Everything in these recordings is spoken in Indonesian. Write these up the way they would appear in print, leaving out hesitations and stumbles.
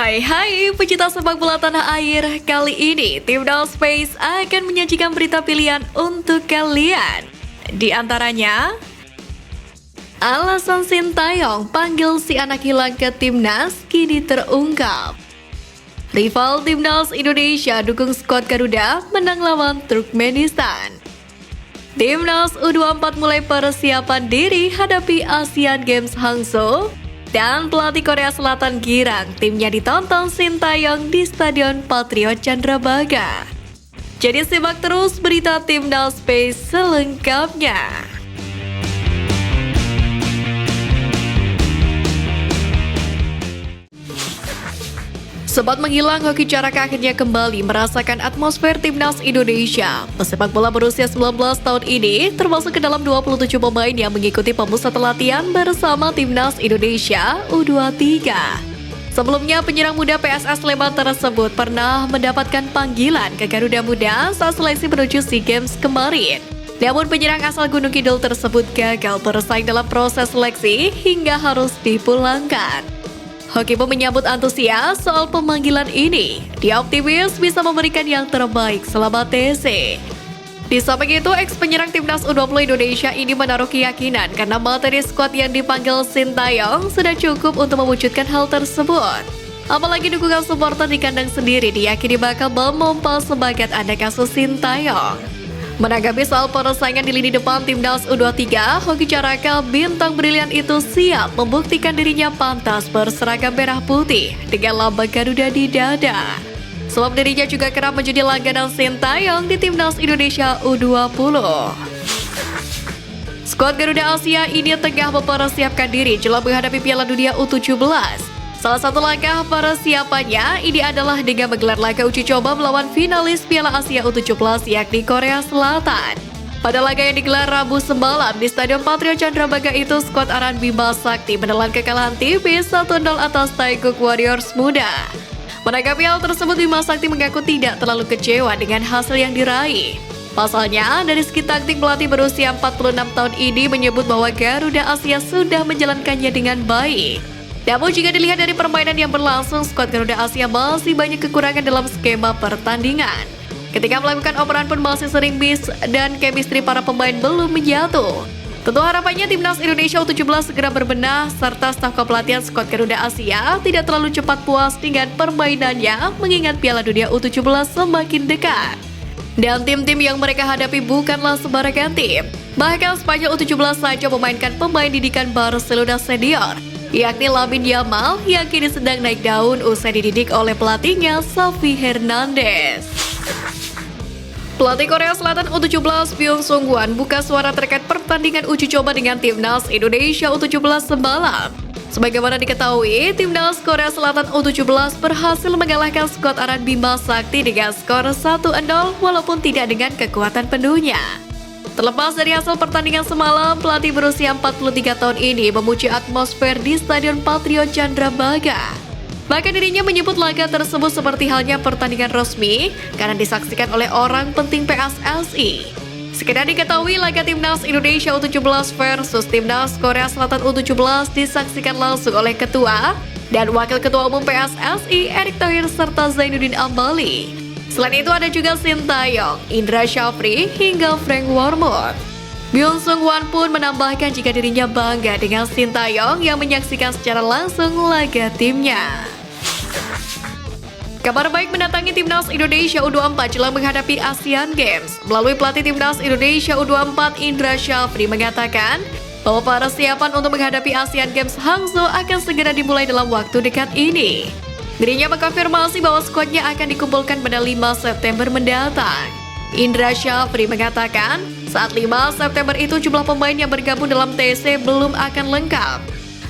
Hai pecinta sepak bola tanah air. Kali ini Timnas Space akan menyajikan berita pilihan untuk kalian. Di antaranya, alasan Sintayong panggil si anak hilang ke Timnas kini terungkap. Rival Timnas Indonesia dukung skuad Garuda menang lawan Turkmenistan. Timnas U24 mulai persiapan diri hadapi Asian Games Hangzhou. Dan pelatih Korea Selatan girang timnya ditonton Sintayong di Stadion Patriot Candrabaga. Jadi simak terus berita Timnas Space selengkapnya. Sobat menghilang hoki jarak akhirnya kembali merasakan atmosfer Timnas Indonesia. Pesepak bola berusia 19 tahun ini termasuk ke dalam 27 pemain yang mengikuti pemusatan latihan bersama Timnas Indonesia U23. Sebelumnya penyerang muda PSS Sleman tersebut pernah mendapatkan panggilan ke Garuda Muda saat seleksi menuju SEA Games kemarin. Namun penyerang asal Gunung Kidul tersebut gagal bersaing dalam proses seleksi hingga harus dipulangkan. Hoki pun menyambut antusias soal pemanggilan ini. Dia optimis bisa memberikan yang terbaik selama TC. Di samping itu, ex-penyerang Timnas U20 Indonesia ini menaruh keyakinan karena materi skuad yang dipanggil Sintayong sudah cukup untuk mewujudkan hal tersebut. Apalagi dukungan supporter di kandang sendiri diyakini bakal memompa semangat anak asuh Sintayong. Menanggapi soal persaingan di lini depan Timnas U23, Hoki Caraka bintang brilian itu siap membuktikan dirinya pantas berseragam merah putih dengan lambang Garuda di dada. Sebab dirinya juga kerap menjadi langganan Sintayong di Timnas Indonesia U20. Skuad Garuda Asia ini tengah mempersiapkan diri jelang menghadapi Piala Dunia U17. Salah satu langkah persiapannya ini adalah dengan menggelar laga uji coba melawan finalis Piala Asia U17 yakni Korea Selatan. Pada laga yang digelar Rabu semalam di Stadion Patriot Candrabaga itu, skuad Aran Bima Sakti menelan kekalahan tipis 1-0 atas Taeguk Warriors muda. Menanggapi hal tersebut, Bima Sakti mengaku tidak terlalu kecewa dengan hasil yang diraih. Pasalnya, dari segi taktik pelatih berusia 46 tahun ini menyebut bahwa Garuda Asia sudah menjalankannya dengan baik. Namun jika dilihat dari permainan yang berlangsung, skuad Garuda Asia masih banyak kekurangan dalam skema pertandingan. Ketika melakukan operan pun masih sering miss dan chemistry para pemain belum menyatu. Tentu harapannya Timnas Indonesia U17 segera berbenah serta staf kepelatihan skuad Garuda Asia tidak terlalu cepat puas dengan permainannya mengingat Piala Dunia U17 semakin dekat. Dan tim-tim yang mereka hadapi bukanlah sembarangan tim. Bahkan Spanyol U17 saja memainkan pemain didikan Barcelona senior, yakni Lamine Yamal yang kini sedang naik daun usai dididik oleh pelatihnya Xavi Hernandez. Pelatih Korea Selatan U17 Byung Sung-hwan buka suara terkait pertandingan uji coba dengan Timnas Indonesia U17 semalam. Sebagaimana diketahui, Timnas Korea Selatan U17 berhasil mengalahkan skuad Aran Bima Sakti dengan skor 1-0 walaupun tidak dengan kekuatan penuhnya. Terlepas dari hasil pertandingan semalam, pelatih berusia 43 tahun ini memuji atmosfer di Stadion Patriot Candrabaga. Bahkan dirinya menyebut laga tersebut seperti halnya pertandingan resmi karena disaksikan oleh orang penting PSSI. Sekedar diketahui, laga Timnas Indonesia U17 versus Timnas Korea Selatan U17 disaksikan langsung oleh Ketua dan Wakil Ketua Umum PSSI Erick Thohir serta Zainuddin Ambali. Selain itu ada juga Sintayong, Indra Syafri, hingga Frank Warmut. Byung Sung-hwan pun menambahkan jika dirinya bangga dengan Sintayong yang menyaksikan secara langsung laga timnya. Kabar baik mendatangi Timnas Indonesia U24 jelang menghadapi Asian Games. Melalui pelatih Timnas Indonesia U24 Indra Syafri mengatakan bahwa persiapan untuk menghadapi Asian Games Hangzhou akan segera dimulai dalam waktu dekat ini. Dirinya mengkonfirmasi bahwa skuadnya akan dikumpulkan pada 5 September mendatang. Indra Syafri mengatakan, saat 5 September itu jumlah pemain yang bergabung dalam TC belum akan lengkap.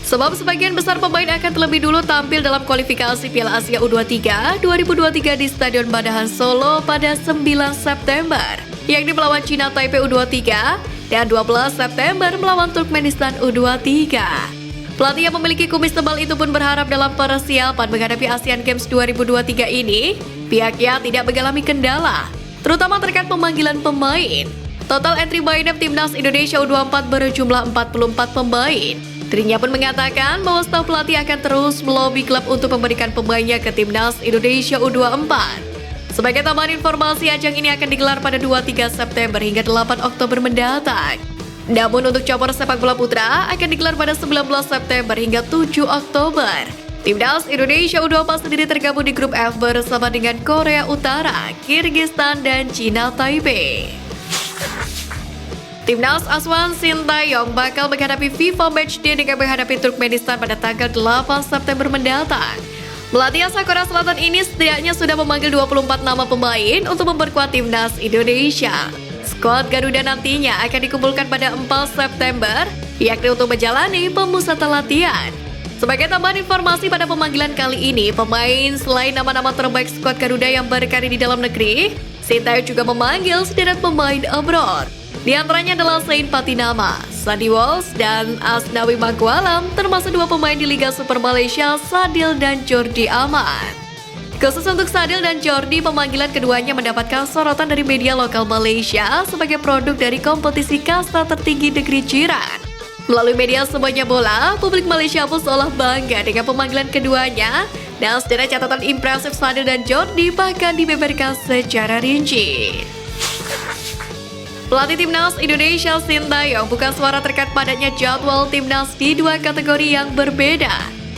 Sebab sebagian besar pemain akan terlebih dulu tampil dalam kualifikasi Piala Asia U23 2023 di Stadion Manahan Solo pada 9 September, yakni melawan Cina Taipei U23 dan 12 September melawan Turkmenistan U23. Pelatih yang memiliki kumis tebal itu pun berharap dalam persiapan menghadapi Asian Games 2023 ini, pihaknya tidak mengalami kendala, terutama terkait pemanggilan pemain. Total entry by name Timnas Indonesia U24 berjumlah 44 pemain. Dirinya pun mengatakan bahwa staf pelatih akan terus melobi klub untuk memberikan pemainnya ke Timnas Indonesia U24. Sebagai tambahan informasi, ajang ini akan digelar pada 23 September hingga 8 Oktober mendatang. Namun untuk cabur sepak bola putra akan digelar pada 19 September hingga 7 Oktober. Timnas Indonesia U24 sendiri tergabung di grup F bersama dengan Korea Utara, Kirgistan, dan Cina Taipei. Timnas Asuhan Sintayong bakal menghadapi FIFA Matchday dengan menghadapi Turkmenistan pada tanggal 8 September mendatang. Pelatih asal Korea Selatan ini setidaknya sudah memanggil 24 nama pemain untuk memperkuat Timnas Indonesia. Skuad Garuda nantinya akan dikumpulkan pada 4 September, yakni untuk menjalani pemusatan latihan. Sebagai tambahan informasi pada pemanggilan kali ini, pemain selain nama-nama terbaik skuad Garuda yang berkarir di dalam negeri, Sintayong juga memanggil sederet pemain abroad. Di antaranya adalah Zain Patinama, Sandi Walsh, dan Asnawi Mangkualam, termasuk dua pemain di Liga Super Malaysia, Sadil dan Jordi Amat. Khusus untuk Sadil dan Jordi, pemanggilan keduanya mendapatkan sorotan dari media lokal Malaysia sebagai produk dari kompetisi kasta tertinggi negeri jiran. Melalui media semuanya bola, publik Malaysia pun seolah bangga dengan pemanggilan keduanya, dan sederet catatan impresif Sadil dan Jordi bahkan dibeberkan secara rinci. Pelatih Timnas Indonesia Sintayong bukan suara terkait padatnya jadwal Timnas di dua kategori yang berbeda,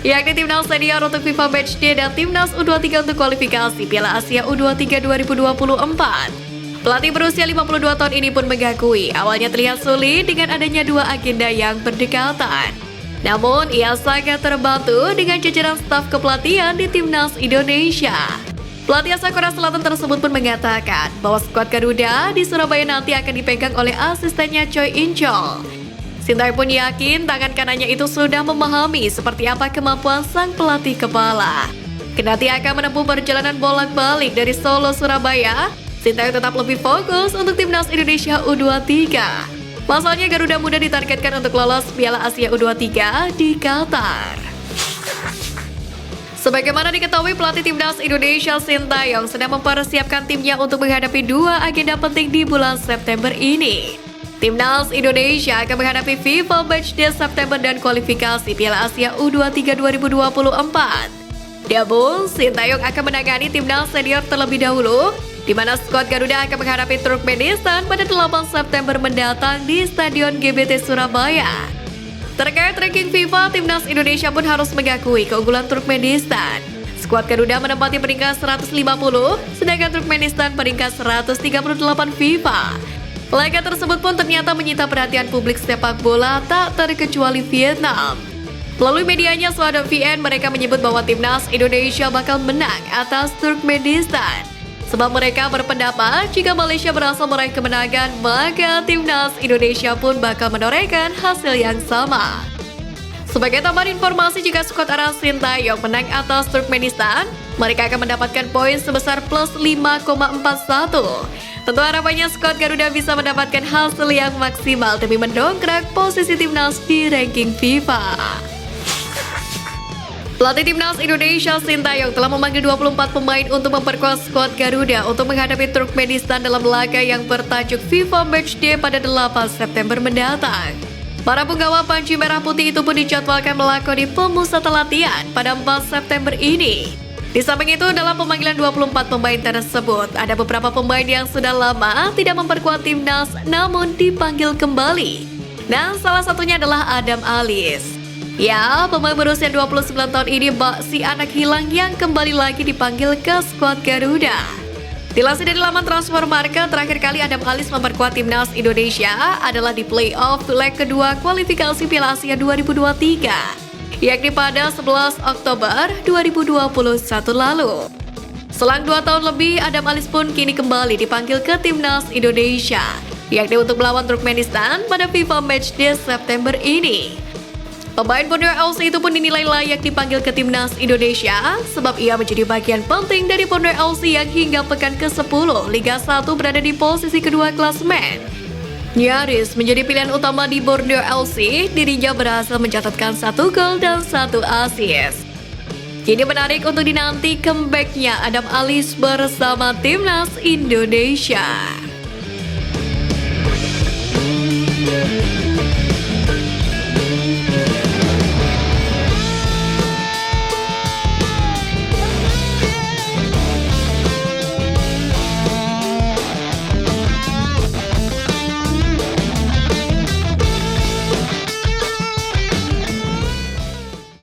yakni Timnas Senior untuk FIFA Matchday dan Timnas U23 untuk kualifikasi Piala Asia U23 2024. Pelatih berusia 52 tahun ini pun mengakui awalnya terlihat sulit dengan adanya dua agenda yang berdekatan. Namun, ia sangat terbantu dengan jajaran staf kepelatihan di Timnas Indonesia. Pelatih asal Korea Selatan tersebut pun mengatakan bahwa skuad Garuda di Surabaya nanti akan dipegang oleh asistennya Choi In-chol. Sintayong pun yakin tangan kanannya itu sudah memahami seperti apa kemampuan sang pelatih kepala. Kendati akan menempuh perjalanan bolak-balik dari Solo, Surabaya, Sintayong tetap lebih fokus untuk Timnas Indonesia U23. Pasalnya Garuda Muda ditargetkan untuk lolos Piala Asia U23 di Qatar. Sebagaimana diketahui, pelatih Timnas Indonesia Sintayong sedang mempersiapkan timnya untuk menghadapi dua agenda penting di bulan September ini. Timnas Indonesia akan menghadapi FIFA Matchday September dan kualifikasi Piala Asia U23 2024. Namun, Sintayong akan menangani Timnas Senior terlebih dahulu, di mana skuad Garuda akan menghadapi Turkmenistan pada 8 September mendatang di Stadion GBT Surabaya. Terkait ranking FIFA, Timnas Indonesia pun harus mengakui keunggulan Turkmenistan. Skuad Garuda menempati peringkat 150, sedangkan Turkmenistan peringkat 138 FIFA. Laga tersebut pun ternyata menyita perhatian publik sepak bola tak terkecuali Vietnam. Melalui medianya Swadom VN, mereka menyebut bahwa Timnas Indonesia bakal menang atas Turkmenistan. Sebab mereka berpendapat jika Malaysia berhasil meraih kemenangan, maka Timnas Indonesia pun bakal menorehkan hasil yang sama. Sebagai tambahan informasi, jika skuad arah Sintayong menang atas Turkmenistan, mereka akan mendapatkan poin sebesar plus 5,41. Tentu harapannya skuad Garuda bisa mendapatkan hasil yang maksimal demi mendongkrak posisi Timnas di ranking FIFA. Pelatih Timnas Indonesia Sintayong telah memanggil 24 pemain untuk memperkuat skuad Garuda untuk menghadapi Turkmenistan dalam laga yang bertajuk FIFA Matchday pada 8 September mendatang. Para penggawa Panji Merah Putih itu pun dijadwalkan melakoni pemusatan latihan pada 4 September ini. Di samping itu, dalam pemanggilan 24 pemain tersebut, ada beberapa pemain yang sudah lama tidak memperkuat timnas namun dipanggil kembali. Dan salah satunya adalah Adam Alis. Ya, pemain berusia 29 tahun ini si anak hilang yang kembali lagi dipanggil ke skuad Garuda. Dilansir dari laman Transfermarkt, terakhir kali Adam Alis memperkuat timnas Indonesia adalah di playoff leg kedua kualifikasi Piala Asia 2023, yakni pada 11 Oktober 2021 lalu. Selang 2 tahun lebih, Adam Alis pun kini kembali dipanggil ke timnas Indonesia, yakni untuk melawan Turkmenistan pada FIFA Matchday September ini. Pemain Borneo FC itu pun dinilai layak dipanggil ke timnas Indonesia sebab ia menjadi bagian penting dari Borneo FC yang hingga pekan ke-10 Liga 1 berada di posisi kedua klasemen. Nyaris menjadi pilihan utama di Borneo FC, dirinya berhasil mencatatkan 1 gol dan 1 assist. Kini menarik untuk dinanti comeback-nya Adam Alis bersama timnas Indonesia.